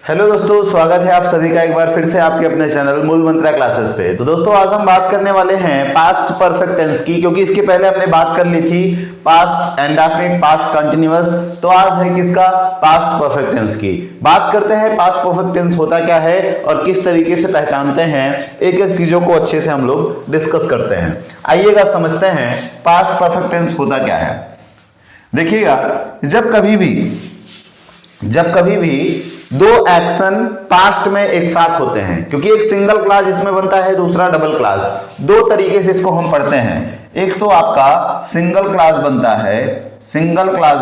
Hello दोस्तों, स्वागत है आप सभी का एक बार फिर से आपके अपने चैनल मूल मंत्रा क्लासेस पे। तो दोस्तों आज हम बात करने वाले हैं पास्ट परफेक्ट टेंस की, क्योंकि इसके पहले हमने बात कर ली थी पास्ट इंडेफिनिट, पास्ट कंटिन्यूअस। तो आज है किसका? पास्ट परफेक्ट टेंस की। बात करते हैं पास्ट परफेक्ट टेंस होता क्या है और किस तरीके से पहचानते हैं, एक एक चीजों को अच्छे से हम लोग डिस्कस करते हैं। आइएगा समझते हैं पास्ट परफेक्ट टेंस होता क्या है। देखिएगा, जब कभी भी दो एक्शन पास्ट में एक साथ होते हैं, क्योंकि एक सिंगल क्लास इसमें बनता है, दूसरा डबल क्लास। दो तरीके से इसको हम पढ़ते हैं। एक तो आपका सिंगल क्लास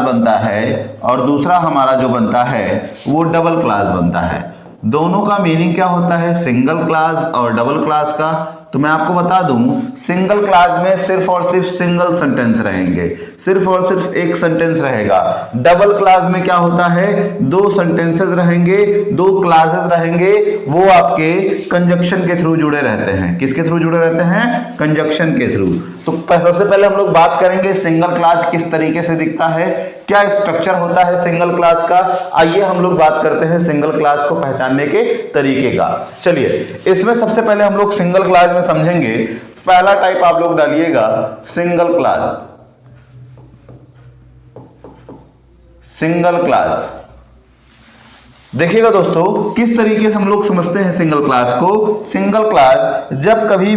बनता है और दूसरा हमारा जो बनता है वो डबल क्लास बनता है। दोनों का मीनिंग क्या होता है, सिंगल क्लास और डबल क्लास का? तो मैं आपको बता दूं, सिंगल क्लास में सिर्फ और सिर्फ सिंगल सेंटेंस रहेंगे, सिर्फ और सिर्फ एक सेंटेंस रहेगा। डबल क्लास में क्या होता है, दो सेंटेंसेस रहेंगे, दो क्लासेस रहेंगे, वो आपके कंजक्शन के थ्रू जुड़े रहते हैं। किसके थ्रू जुड़े रहते हैं? कंजक्शन के थ्रू। तो सबसे पहले हम लोग बात करेंगे सिंगल क्लास किस तरीके से दिखता है, क्या स्ट्रक्चर होता है सिंगल क्लास का। आइए हम लोग बात करते हैं सिंगल क्लास को पहचानने के तरीके का। चलिए, इसमें सबसे पहले हम लोग सिंगल क्लास में समझेंगे। पहला टाइप आप लोग डालिएगा सिंगल क्लास। देखिएगा दोस्तों, किस तरीके से हम लोग समझते हैं सिंगल क्लास को। सिंगल क्लास जब कभी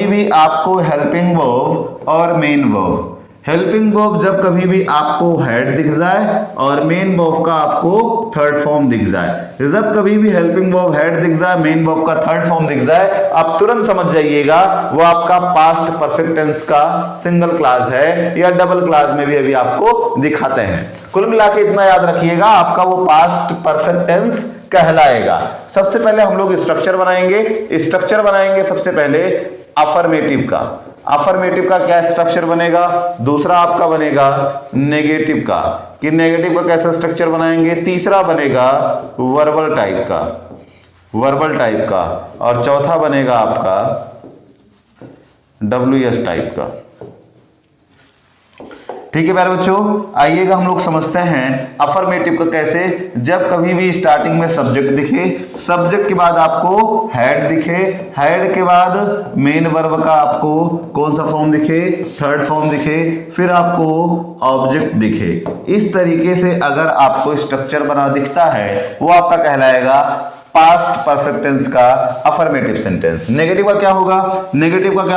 भी आपको हेल्पिंग वर्ब और मेन वर्ब, हेल्पिंग वर्ब जब कभी भी आपको हेड दिख जाए और मेन वर्ब का आपको थर्ड फॉर्म दिख जाए। जब कभी भी हेल्पिंग वर्ब हेड दिख जाए, मेन वर्ब का थर्ड फॉर्म दिख जाए, आप तुरंत समझ जाइएगा वो आपका पास्ट परफेक्ट टेंस का सिंगल क्लास है, या डबल क्लास में भी अभी आपको दिखाते हैं। कुल मिला के इतना याद रखिएगा, आपका वो पास्ट परफेक्ट टेंस कहलाएगा। सबसे पहले हम लोग स्ट्रक्चर बनाएंगे सबसे पहले अफर्मेटिव का क्या स्ट्रक्चर बनेगा। दूसरा आपका बनेगा नेगेटिव का, कि नेगेटिव का कैसा स्ट्रक्चर बनाएंगे। तीसरा बनेगा वर्बल टाइप का, और चौथा बनेगा आपका WS टाइप का। ठीक है प्यारे बच्चों, आइएगा हम लोग समझते हैं अफर्मेटिव का कैसे। जब कभी भी स्टार्टिंग में सब्जेक्ट दिखे, सब्जेक्ट के बाद आपको हेड दिखे, हेड के बाद मेन वर्ब का आपको कौन सा फॉर्म दिखे, थर्ड फॉर्म दिखे, फिर आपको ऑब्जेक्ट दिखे। इस तरीके से अगर आपको स्ट्रक्चर बना दिखता है, वो आपका कहलाएगा पास्ट परफेक्ट टेंस का अफर्मेटिव सेंटेंस। नेगेटिव का क्या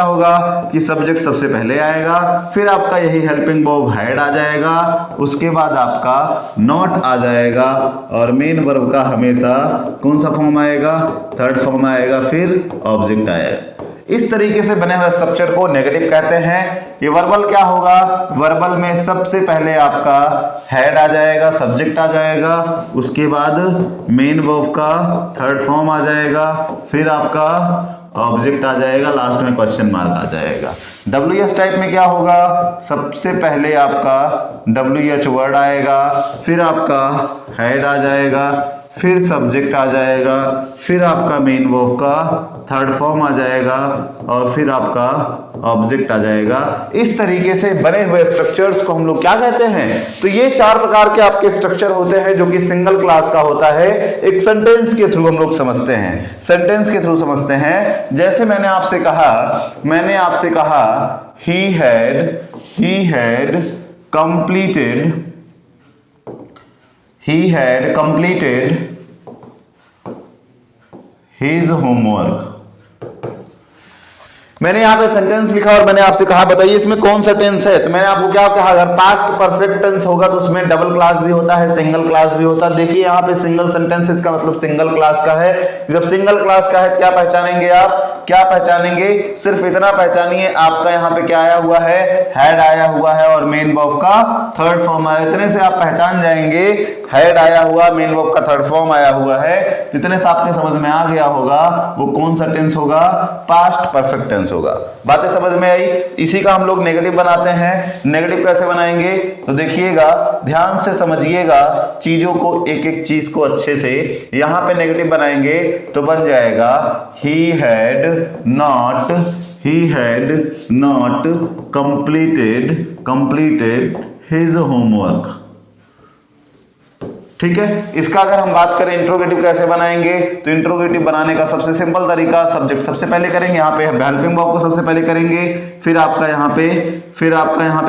होगा कि सब्जेक्ट सबसे पहले आएगा, फिर आपका यही हेल्पिंग वर्ब हेड आ जाएगा, उसके बाद आपका नॉट आ जाएगा, और मेन वर्ब का हमेशा कौन सा फॉर्म आएगा, थर्ड फॉर्म आएगा, फिर ऑब्जेक्ट आएगा। इस तरीके से बने हुए स्ट्रक्चर को नेगेटिव कहते हैं। ये वर्बल क्या होगा, वर्बल में सबसे पहले आपका हेड आ जाएगा, सब्जेक्ट आ जाएगा, उसके बाद मेन वर्ब का थर्ड फॉर्म आ जाएगा, फिर आपका ऑब्जेक्ट आ जाएगा, लास्ट में क्वेश्चन मार्क आ जाएगा। WS टाइप में क्या होगा, सबसे पहले आपका WH वर्ड आएगा, फिर आपका हेड आ जाएगा, फिर सब्जेक्ट आ जाएगा, फिर आपका मेन वर्ब का थर्ड फॉर्म आ जाएगा, और फिर आपका ऑब्जेक्ट आ जाएगा। इस तरीके से बने हुए स्ट्रक्चर्स को हम लोग क्या कहते हैं। तो ये चार प्रकार के आपके स्ट्रक्चर होते हैं जो कि सिंगल क्लास का होता है। एक सेंटेंस के थ्रू हम लोग समझते हैं, जैसे मैंने आपसे कहा he had completed his homework। मैंने यहाँ पे सेंटेंस लिखा और मैंने आपसे कहा बताइए इसमें कौन सा टेंस है। तो मैंने आपको क्या कहा, अगर पास्ट परफेक्ट टेंस होगा तो उसमें डबल क्लास भी होता है, सिंगल क्लास भी होता है। देखिए यहाँ पे सिंगल सेंटेंस, इसका मतलब सिंगल क्लास का है। जब सिंगल क्लास का है क्या पहचानेंगे आप, सिर्फ इतना पहचानिए, आपका यहाँ पे क्या आया हुआ है, हेड आया हुआ है और मेन वर्ब का थर्ड फॉर्म आया। इतने से आप पहचान जाएंगे, हेड आया हुआ, मेन वर्ब का थर्ड फॉर्म आया हुआ है। जितने से आपके समझ में आ गया होगा वो कौन सा टेंस होगा, पास्ट परफेक्ट टेंस होगा। बातें समझ में आई। इसी का हम लोग नेगेटिव बनाते हैं। नेगेटिव कैसे बनाएंगे, तो देखिएगा, ध्यान से समझिएगा चीजों को, एक एक चीज को अच्छे से। यहां पे नेगेटिव बनाएंगे तो बन जाएगा he had not completed his homework। ठीक है। इसका अगर हम बात करें इंट्रोगेटिव कैसे बनाएंगे, तो इंट्रोगेटिव बनाने का सबसे सिंपल तरीका, सब्जेक्ट सबसे पहले करेंगे, यहाँ पे हेल्पिंग वर्ब को सबसे पहले करेंगे, फिर आपका यहाँ पे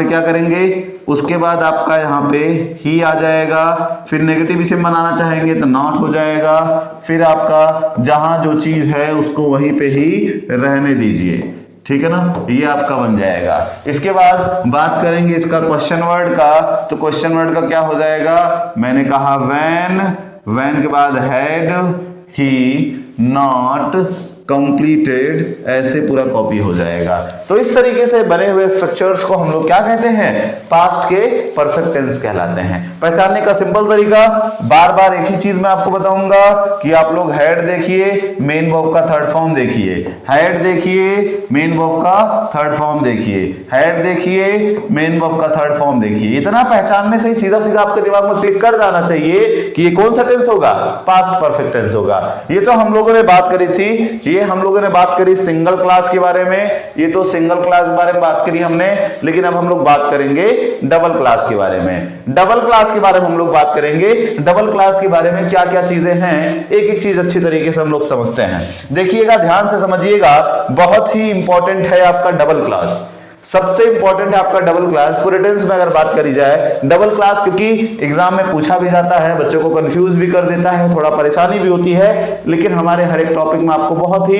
क्या करेंगे, उसके बाद आपका यहाँ पे ही आ जाएगा, फिर नेगेटिव इसे बनाना चाहेंगे तो नॉट हो जाएगा, फिर आपका जहां जो चीज है उसको वहीं पे ही रहने दीजिए, ठीक है ना, ये आपका बन जाएगा। इसके बाद बात करेंगे इसका क्वेश्चन वर्ड का, तो क्वेश्चन वर्ड का क्या हो जाएगा, मैंने कहा व्हेन के बाद हैड ही नॉट कंप्लीटेड, ऐसे पूरा कॉपी हो जाएगा। तो इस तरीके से बने हुए स्ट्रक्चर्स को हम लोग क्या कहते हैं, पास्ट के परफेक्ट टेंस कहलाते हैं। पहचानने का सिंपल तरीका, बार बार एक ही चीज मैं आपको बताऊंगा कि आप लोग हेड देखिए, मेन वर्ब का थर्ड फॉर्म देखिए, हेड देखिए, मेन वर्ब का थर्ड फॉर्म देखिए, हेड देखिए, मेन वर्ब का थर्ड फॉर्म देखिए। इतना पहचानने से ही सीधा सीधा आपके दिमाग में क्लिक कर जाना चाहिए कि ये कौन सा टेंस होगा, पास्ट परफेक्ट टेंस होगा। ये तो हम लोगों ने बात करी थी, हम लोगों ने बात करी सिंगल क्लास के बारे में, ये तो सिंगल क्लास के बारे में बात करी हमने, लेकिन अब हम लोग बात करेंगे डबल क्लास के बारे में। डबल क्लास के बारे में हम लोग बात करेंगे, डबल क्लास के बारे में क्या क्या चीजें हैं, एक एक चीज अच्छी तरीके से हम लोग समझते हैं। देखिएगा, ध्यान से समझिएगा, बहुत ही इंपॉर्टेंट है आपका डबल क्लास, सबसे इंपॉर्टेंट है आपका डबल क्लास। पूरे टेंस में अगर बात करी जाए डबल क्लास, क्योंकि एग्जाम में पूछा भी जाता है, बच्चों को कंफ्यूज भी कर देता है, थोड़ा परेशानी भी होती है, लेकिन हमारे हर एक टॉपिक में आपको बहुत ही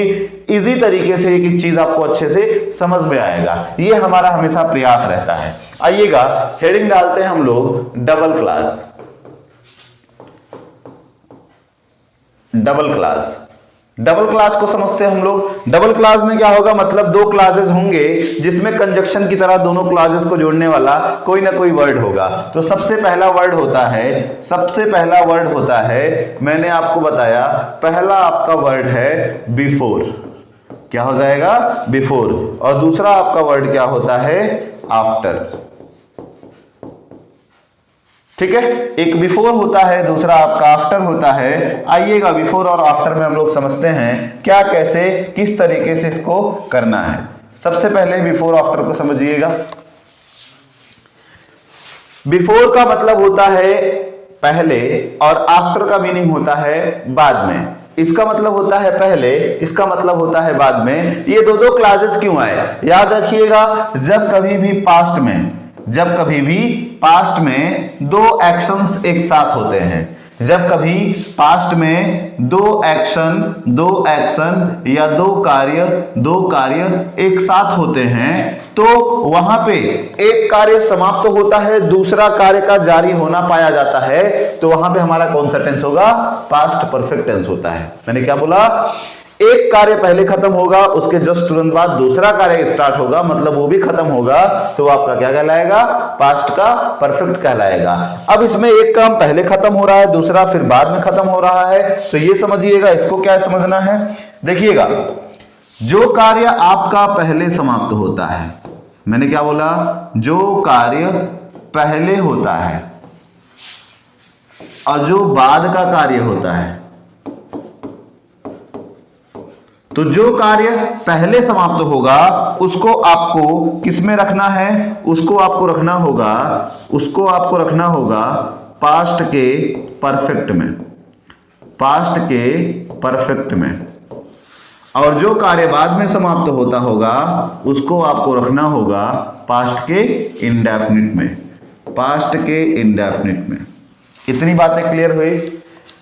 इजी तरीके से एक एक चीज आपको अच्छे से समझ में आएगा, ये हमारा हमेशा प्रयास रहता है। आइएगा, हेडिंग डालते हैं हम लोग double class. Double class, double class को समझते हैं हम लोग। डबल क्लास में क्या होगा, मतलब दो क्लासेस होंगे जिसमें कंजक्शन की तरह दोनों क्लासेस को जोड़ने वाला कोई ना कोई वर्ड होगा। तो सबसे पहला वर्ड होता है, मैंने आपको बताया, पहला आपका वर्ड है बिफोर, क्या हो जाएगा, बिफोर, और दूसरा आपका वर्ड क्या होता है, आफ्टर, ठीक है। एक बिफोर होता है, दूसरा आपका आफ्टर होता है। आइएगा, बिफोर और आफ्टर में हम लोग समझते हैं क्या, कैसे, किस तरीके से इसको करना है। सबसे पहले बिफोर आफ्टर को समझिएगा। बिफोर का मतलब होता है पहले, और आफ्टर का मीनिंग होता है बाद में। इसका मतलब होता है पहले, इसका मतलब होता है बाद में। ये दो क्लासेस क्यों आए, याद रखिएगा, जब कभी भी पास्ट में दो एक्शंस एक साथ होते हैं, जब कभी पास्ट में दो एक्शन या दो कार्य एक साथ होते हैं, तो वहां पे एक कार्य समाप्त होता है, दूसरा कार्य का जारी होना पाया जाता है, तो वहां पे हमारा कौन सा टेंस होगा, पास्ट परफेक्ट टेंस होता है। मैंने क्या बोला, एक कार्य पहले खत्म होगा, उसके जस्ट तुरंत बाद दूसरा कार्य स्टार्ट होगा, मतलब वो भी खत्म होगा, तो आपका क्या कहलाएगा, पास्ट का परफेक्ट कहलाएगा। अब इसमें एक काम पहले खत्म हो रहा है, दूसरा फिर बाद में खत्म हो रहा है, तो ये समझिएगा, इसको क्या समझना है। देखिएगा, जो कार्य आपका पहले समाप्त होता है, मैंने क्या बोला, जो कार्य पहले होता है और जो बाद का कार्य होता है, तो जो कार्य पहले समाप्त होगा उसको आपको किस में रखना है, उसको आपको रखना होगा पास्ट के परफेक्ट में, और जो कार्य बाद में समाप्त होता होगा उसको आपको रखना होगा पास्ट के इंडेफिनिट में। इतनी बातें क्लियर हुई?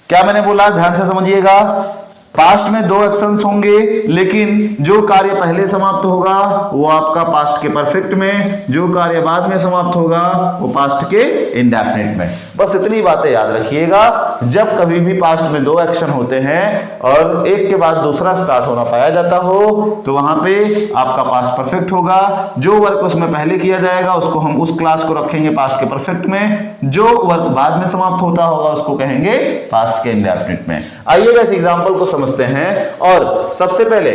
क्या मैंने बोला, ध्यान से समझिएगा। पास्ट में दो एक्शंस होंगे, लेकिन जो कार्य पहले समाप्त होगा वो आपका पास्ट के परफेक्ट में, जो कार्य बाद में समाप्त होगा वो पास्ट के इंडेफिनिट में। बस इतनी बातें याद रखिएगा। जब कभी भी पास्ट में दो एक्शन होते हैं और एक के बाद दूसरा स्टार्ट होना पाया जाता हो, तो वहां पे आपका पास्ट परफेक्ट होगा। जो वर्क उसमें पहले किया जाएगा उसको हम उस क्लास को रखेंगे पास्ट के परफेक्ट में, जो वर्क बाद में समाप्त होता होगा उसको कहेंगे पास्ट के इंडेफिनिट में। आइएगा इस एग्जांपल को समझते हैं, और सबसे पहले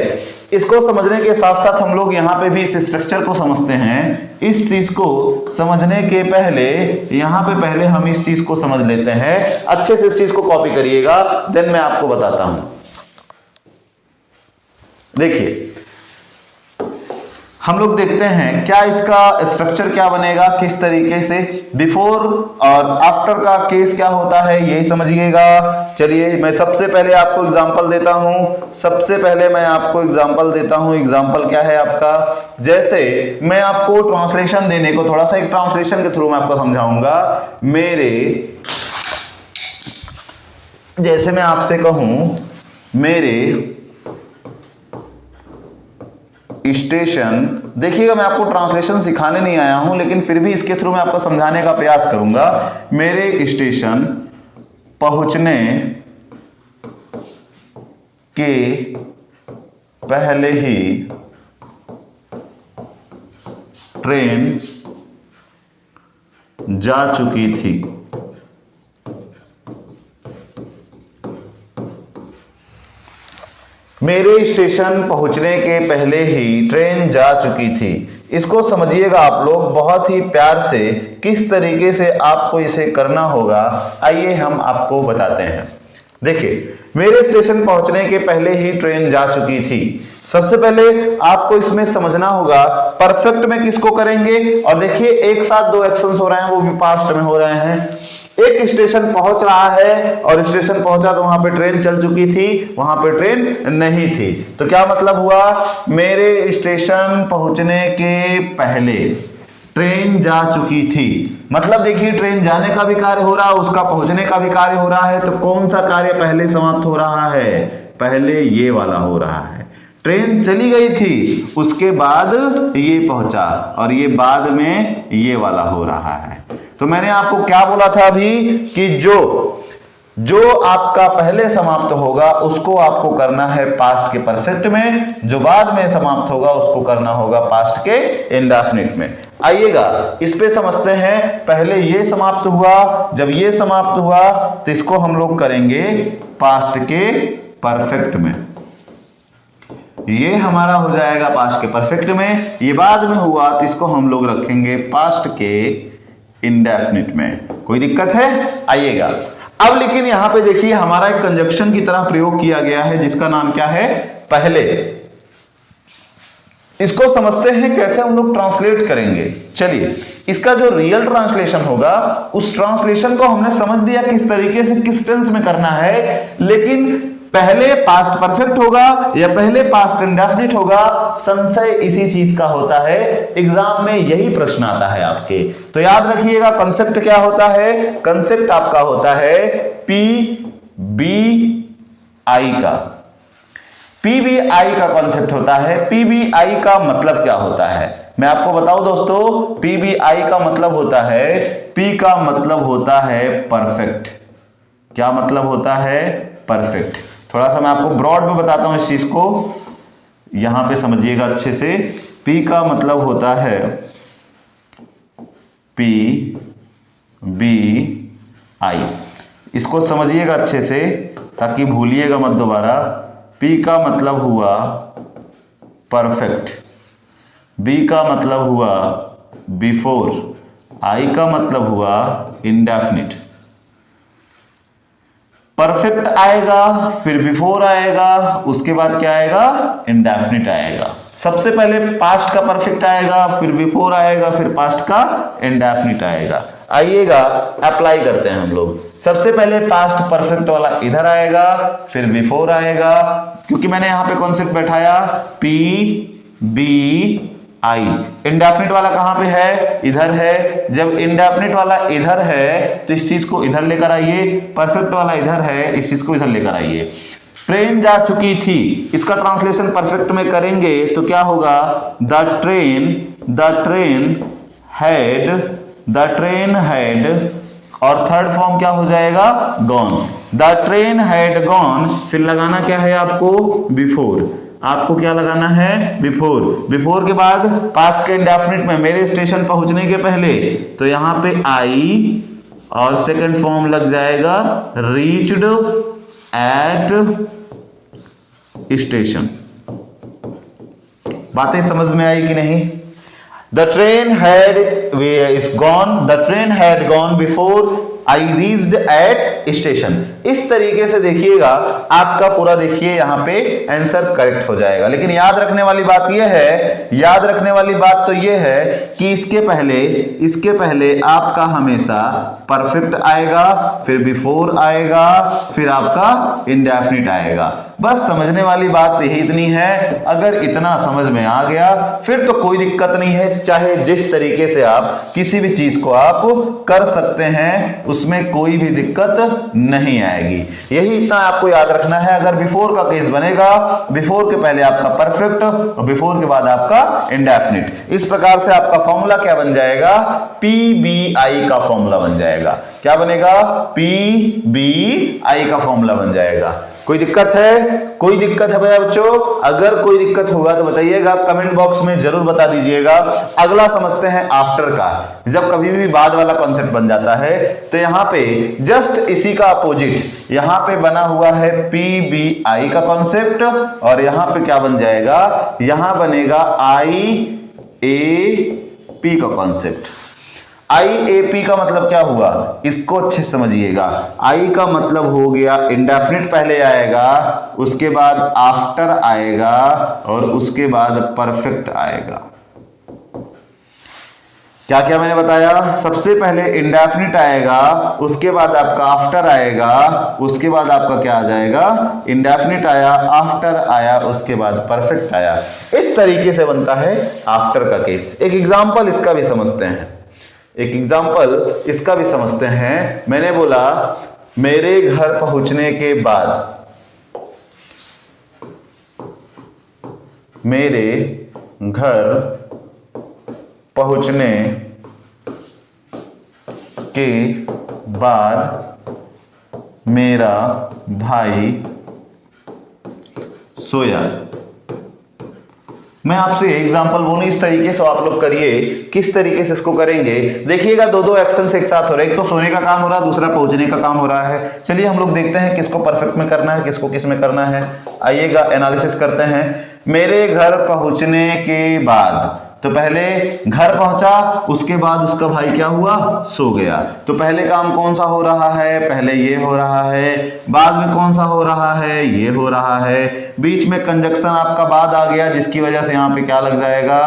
इसको समझने के साथ साथ हम लोग यहां पे भी इस स्ट्रक्चर को समझते हैं। इस चीज को समझने के पहले यहां पे पहले हम इस चीज को समझ लेते हैं। अच्छे से इस चीज को कॉपी करिएगा, देन मैं आपको बताता हूं। देखिए, हम लोग देखते हैं क्या इसका स्ट्रक्चर क्या बनेगा, किस तरीके से बिफोर और आफ्टर का केस क्या होता है यही समझिएगा। चलिए मैं सबसे पहले आपको एग्जांपल देता हूं, सबसे पहले मैं आपको एग्जांपल देता हूं। एग्जांपल क्या है आपका, जैसे मैं आपको ट्रांसलेशन देने को थोड़ा सा एक ट्रांसलेशन के थ्रू मैं आपको समझाऊंगा। जैसे मैं आपसे कहूं मेरे स्टेशन, देखिएगा मैं आपको ट्रांसलेशन सिखाने नहीं आया हूं, लेकिन फिर भी इसके थ्रू मैं आपको समझाने का प्रयास करूंगा। मेरे स्टेशन पहुंचने के पहले ही ट्रेन जा चुकी थी। मेरे स्टेशन पहुंचने के पहले ही ट्रेन जा चुकी थी। इसको समझिएगा आप लोग बहुत ही प्यार से, किस तरीके से आपको इसे करना होगा आइए हम आपको बताते हैं। देखिए मेरे स्टेशन पहुंचने के पहले ही ट्रेन जा चुकी थी। सबसे पहले आपको इसमें समझना होगा परफेक्ट में किसको करेंगे, और देखिए एक साथ दो एक्शंस हो रहे हैं, वो भी पास्ट में हो रहे हैं। एक स्टेशन पहुंच रहा है और स्टेशन पहुंचा तो वहां पे ट्रेन चल चुकी थी, वहां पे ट्रेन नहीं थी। तो क्या मतलब हुआ, मेरे स्टेशन पहुंचने के पहले ट्रेन जा चुकी थी। मतलब देखिए ट्रेन जाने का भी कार्य हो रहा है, उसका पहुंचने का भी कार्य हो रहा है। तो कौन सा कार्य पहले समाप्त हो रहा है, पहले ये वाला हो रहा है। ट्रेन चली गई थी, उसके बाद ये पहुंचा, और ये बाद में ये वाला हो रहा है। तो मैंने आपको क्या बोला था अभी कि जो आपका पहले समाप्त होगा उसको आपको करना है पास्ट के परफेक्ट में, जो बाद में समाप्त होगा उसको करना होगा पास्ट के इंडेफिनिट में। आइएगा इस पे समझते हैं। पहले ये समाप्त हुआ, जब ये समाप्त हुआ तो इसको हम लोग करेंगे पास्ट के परफेक्ट में। ये हमारा हो जाएगा पास्ट के परफेक्ट में। ये बाद में हुआ तो इसको हम लोग रखेंगे पास्ट के इंडेफिनिट में। कोई दिक्कत है? आइएगा अब, लेकिन यहां पे देखिए हमारा एक कंजक्शन की तरह प्रयोग किया गया है जिसका नाम क्या है, पहले। इसको समझते हैं कैसे हम लोग ट्रांसलेट करेंगे। चलिए इसका जो रियल ट्रांसलेशन होगा उस ट्रांसलेशन को हमने समझ लिया किस तरीके से किस टेंस में करना है, लेकिन पहले पास्ट परफेक्ट होगा या पहले पास्ट इंडेफिनिट होगा, संशय इसी चीज का होता है। एग्जाम में यही प्रश्न आता है आपके, तो याद रखिएगा कंसेप्ट क्या होता है। कंसेप्ट आपका होता है पीबीआई का। पीबीआई का कॉन्सेप्ट होता है। पीबीआई का मतलब क्या होता है मैं आपको बताऊं दोस्तों। पीबीआई का मतलब होता है, पी का मतलब होता है परफेक्ट। क्या मतलब होता है, परफेक्ट। थोड़ा सा मैं आपको ब्रॉड में बताता हूं इस चीज को, यहां पे समझिएगा अच्छे से। पी का मतलब होता है पी बी आई, इसको समझिएगा अच्छे से ताकि भूलिएगा मत दोबारा। पी का मतलब हुआ परफेक्ट, बी का मतलब हुआ बिफोर, आई का मतलब हुआ इंडेफिनिट। परफेक्ट आएगा, फिर बिफोर आएगा, उसके बाद क्या आएगा, इंडेफिनिट आएगा। सबसे पहले पास्ट का परफेक्ट आएगा, फिर बिफोर आएगा, फिर पास्ट का इंडेफिनिट आएगा। आइएगा अप्लाई करते हैं हम लोग। सबसे पहले पास्ट परफेक्ट वाला इधर आएगा, फिर बिफोर आएगा, क्योंकि मैंने यहां पे कॉन्सेप्ट बैठाया पी बी आई। इंडेफिनिट वाला कहां पे है, इधर है। जब इंडेफिनिट वाला इधर है तो इस चीज को इधर लेकर आइए, परफेक्ट वाला इधर है, इस चीज को इधर लेकर आइए। ट्रेन जा चुकी थी, इसका ट्रांसलेशन परफेक्ट में करेंगे तो क्या होगा, द ट्रेन हैड, और थर्ड फॉर्म क्या हो जाएगा, gone. The train had gone, फिर लगाना क्या है आपको, बिफोर। आपको क्या लगाना है, बिफोर। बिफोर के बाद पास्ट के इंडेफिनिट में मेरे स्टेशन पहुंचने के पहले, तो यहां पे आई और सेकंड फॉर्म लग जाएगा रीच्ड एट स्टेशन। बातें समझ में आई कि नहीं। The train had gone before I reached eight station. इस तरीके से देखिएगा आपका पूरा देखिए यहां पे आंसर करेक्ट हो जाएगा। लेकिन याद रखने वाली बात यह है, याद रखने वाली बात तो यह है कि इसके पहले आपका हमेशा परफेक्ट आएगा, फिर बिफोर आएगा, फिर आपका इंडेफिनिट आएगा। बस समझने वाली बात यही इतनी है। अगर इतना समझ में आ गया फिर तो कोई दिक्कत नहीं है, चाहे जिस तरीके से आप किसी भी चीज को आप कर सकते हैं, उसमें कोई भी दिक्कत नहीं आएगी। यही इतना आपको याद रखना है। अगर बिफोर का केस बनेगा, बिफोर के पहले आपका परफेक्ट और बिफोर के बाद आपका इंडेफिनिट। इस प्रकार से आपका फॉर्मूला क्या बन जाएगा, PBI का फॉर्मूला बन जाएगा। क्या बनेगा, PBI का फॉर्मूला बन जाएगा। कोई दिक्कत है? कोई दिक्कत है भैया बच्चों? अगर कोई दिक्कत होगा तो बताइएगा, कमेंट बॉक्स में जरूर बता दीजिएगा। अगला समझते हैं आफ्टर का। जब कभी भी बाद वाला कॉन्सेप्ट बन जाता है तो यहाँ पे जस्ट इसी का अपोजिट यहाँ पे बना हुआ है PBI का कॉन्सेप्ट, और यहाँ पे क्या बन जाएगा, यहाँ बनेगा IAP का कॉन्सेप्ट। IAP का मतलब क्या हुआ, इसको अच्छे समझिएगा। आई का मतलब हो गया इंडेफिनिट पहले आएगा, उसके बाद आफ्टर आएगा और उसके बाद परफेक्ट आएगा। क्या क्या मैंने बताया, सबसे पहले इंडेफिनिट आएगा, उसके बाद आपका आफ्टर आएगा, उसके बाद आपका क्या आ जाएगा, इंडेफिनिट आया, आफ्टर आया, उसके बाद परफेक्ट आया। इस तरीके से बनता है आफ्टर का केस। एक एग्जांपल इसका भी समझते हैं, एक एग्जाम्पल इसका भी समझते हैं। मैंने बोला मेरे घर पहुंचने के बाद, मेरे घर पहुंचने के बाद मेरा भाई सोया। मैं आपसे ये एग्जांपल बोलूं, इस तरीके से आप लोग करिए। किस तरीके से इसको करेंगे देखिएगा, दो एक्शन एक साथ हो रहे हैं। एक तो सोने का काम हो रहा है, दूसरा पहुंचने का काम हो रहा है। चलिए हम लोग देखते हैं किसको परफेक्ट में करना है, किसको किस में करना है। आइएगा एनालिसिस करते हैं। मेरे घर पहुंचने के बाद, तो पहले घर पहुंचा, उसके बाद उसका भाई क्या हुआ, सो गया। तो पहले काम कौन सा हो रहा है, पहले ये हो रहा है, बाद में कौन सा हो रहा है, ये हो रहा है, बीच में कंजक्शन आपका बाद आ गया, जिसकी वजह से यहाँ पे क्या लग जाएगा,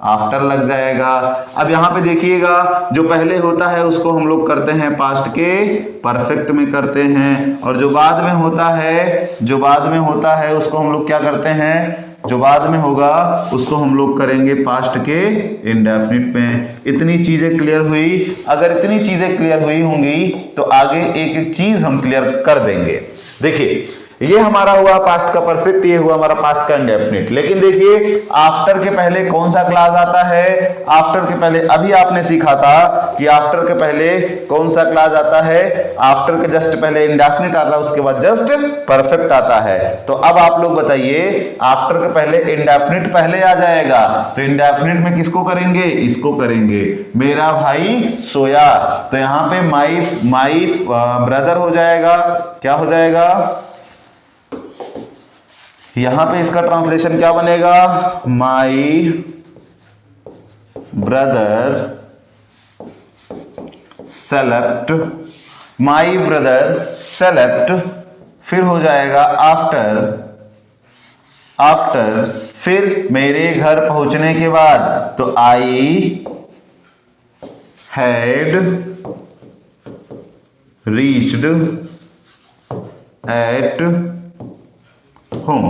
आफ्टर लग जाएगा। अब यहाँ पे देखिएगा, जो पहले होता है उसको हम लोग करते हैं पास्ट के परफेक्ट में करते हैं, और जो बाद में होता है उसको हम लोग क्या करते हैं, जो बाद में होगा उसको हम लोग करेंगे पास्ट के इंडेफिनिट में। इतनी चीजें क्लियर हुई। अगर इतनी चीजें क्लियर हुई होंगी तो आगे एक एक चीज हम क्लियर कर देंगे। देखिए ये हमारा हुआ पास्ट का परफेक्ट, ये हुआ हमारा पास्ट का इंडेफिनिट। लेकिन देखिए आफ्टर के पहले कौन सा क्लास आता है, आफ्टर के पहले अभी आपने सीखा था कि आफ्टर के पहले कौन सा क्लास आता है, आफ्टर के जस्ट पहले इंडेफिनिट आता है, उसके बाद जस्ट परफेक्ट आता है। तो अब आप लोग बताइए, आफ्टर के पहले इंडेफिनिट पहले आ जाएगा, तो इंडेफिनिट में किसको करेंगे, इसको करेंगे, मेरा भाई सोया। तो यहां पे माई ब्रदर हो जाएगा। क्या हो जाएगा, यहां पे इसका ट्रांसलेशन क्या बनेगा, my brother select, my brother select, फिर हो जाएगा आफ्टर, फिर मेरे घर पहुंचने के बाद, तो I had reached at home.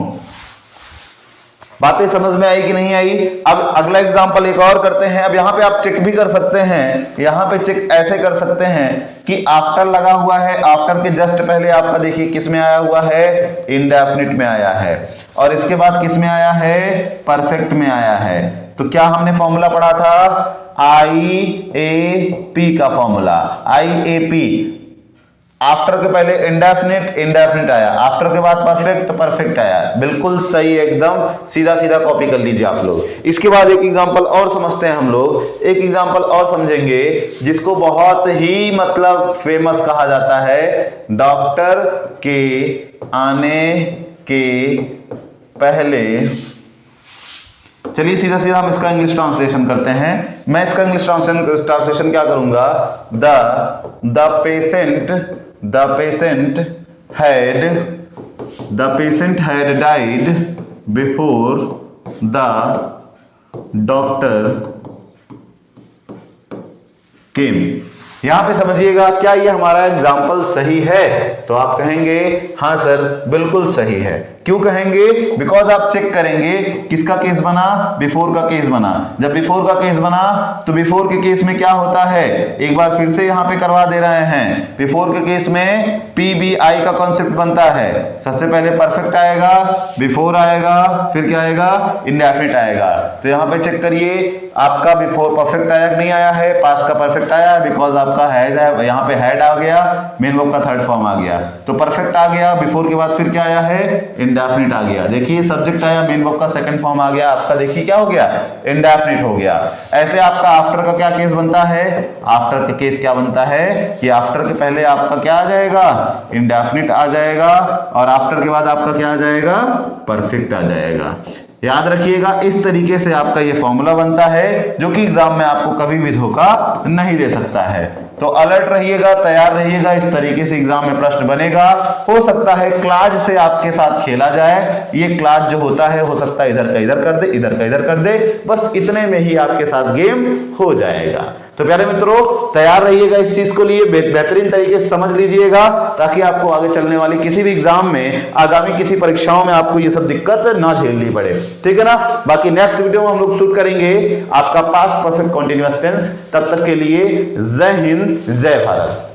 बातें समझ में आई कि नहीं आई? अब अगला एग्जांपल एक और करते हैं। अब यहां पे आप चेक भी कर सकते हैं, यहां पे चेक ऐसे कर सकते हैं कि आफ्टर लगा हुआ है, आफ्टर के जस्ट पहले आपका देखिए किस में आया हुआ है, इंडेफिनिट में आया है, और इसके बाद किस में आया है, परफेक्ट में आया है। तो क्या हमने फॉर्मूला पढ़ा था, IAP का फॉर्मूला। IAP आफ्टर के पहले इंडेफिनिट आया, आफ्टर के बाद परफेक्ट आया। बिल्कुल सही, एकदम सीधा सीधा कॉपी कर लीजिए आप लोग। इसके बाद एक एग्जांपल और समझते हैं हम लोग, एक एग्जांपल और समझेंगे जिसको बहुत ही मतलब फेमस कहा जाता है। डॉक्टर के आने के पहले चलिए सीधा सीधा हम इसका इंग्लिश ट्रांसलेशन करते हैं। मैं इसका इंग्लिश ट्रांसलेशन क्या करूंगा, the patient had died before the doctor केम। यहां पे समझिएगा, क्या ये हमारा एग्जाम्पल सही है? तो आप कहेंगे हाँ सर बिल्कुल सही है। क्यों कहेंगे? बिकॉज आप चेक करेंगे किसका केस बना, बिफोर का केस बना। जब बिफोर का केस बना तो बिफोर के केस में क्या होता है, एक बार फिर से यहां पे करवा दे रहे हैं। बिफोर के केस में पीबीआई का कॉन्सेप्ट बनता है। सबसे पहले परफेक्ट आएगा, बिफोर आएगा, फिर क्या आएगा, इंडेफिनिट आएगा। तो यहां पे चेक करिए आपका बिफोर परफेक्ट आया कि नहीं आया है, पास्ट का परफेक्ट आया बिकॉज आपका हैज है, यहाँ पे हैड आ गया, मेन वर्ब का थर्ड फॉर्म आ गया, तो परफेक्ट आ गया। बिफोर के बाद फिर क्या आया है, इंडेफिनिट आ गया। देखिए सब्जेक्ट आया, मेन वर्ब का सेकंड फॉर्म आ गया, आपका देखिए क्या हो गया, इंडेफिनिट हो गया। ऐसे आपका आफ्टर का क्या केस बनता है, आफ्टर का केस क्या बनता है कि आफ्टर के पहले आपका क्या आ जाएगा, इंडेफिनिट आ जाएगा, और आफ्टर के बाद आपका क्या आ जाएगा, परफेक्ट आ जाएगा। याद रखिएगा इस तरीके से आपका ये फॉर्मूला बनता है, जो कि एग्जाम में आपको कभी भी धोखा नहीं दे सकता है। तो अलर्ट रहिएगा, तैयार रहिएगा, इस तरीके से एग्जाम में प्रश्न बनेगा। हो सकता है क्लाज से आपके साथ खेला जाए, ये क्लाज जो होता है हो सकता है इधर का इधर कर दे, इधर का इधर कर दे, बस इतने में ही आपके साथ गेम हो जाएगा। तो प्यारे मित्रों तैयार रहिएगा इस चीज को लिए, बेहतरीन तरीके से समझ लीजिएगा, ताकि आपको आगे चलने वाली किसी भी एग्जाम में, आगामी किसी परीक्षाओं में आपको ये सब दिक्कत ना झेलनी पड़े। ठीक है ना। बाकी नेक्स्ट वीडियो में हम लोग शूट करेंगे आपका पास्ट परफेक्ट कंटीन्यूअस टेंस। तब तक के लिए जय हिंद, जय भारत।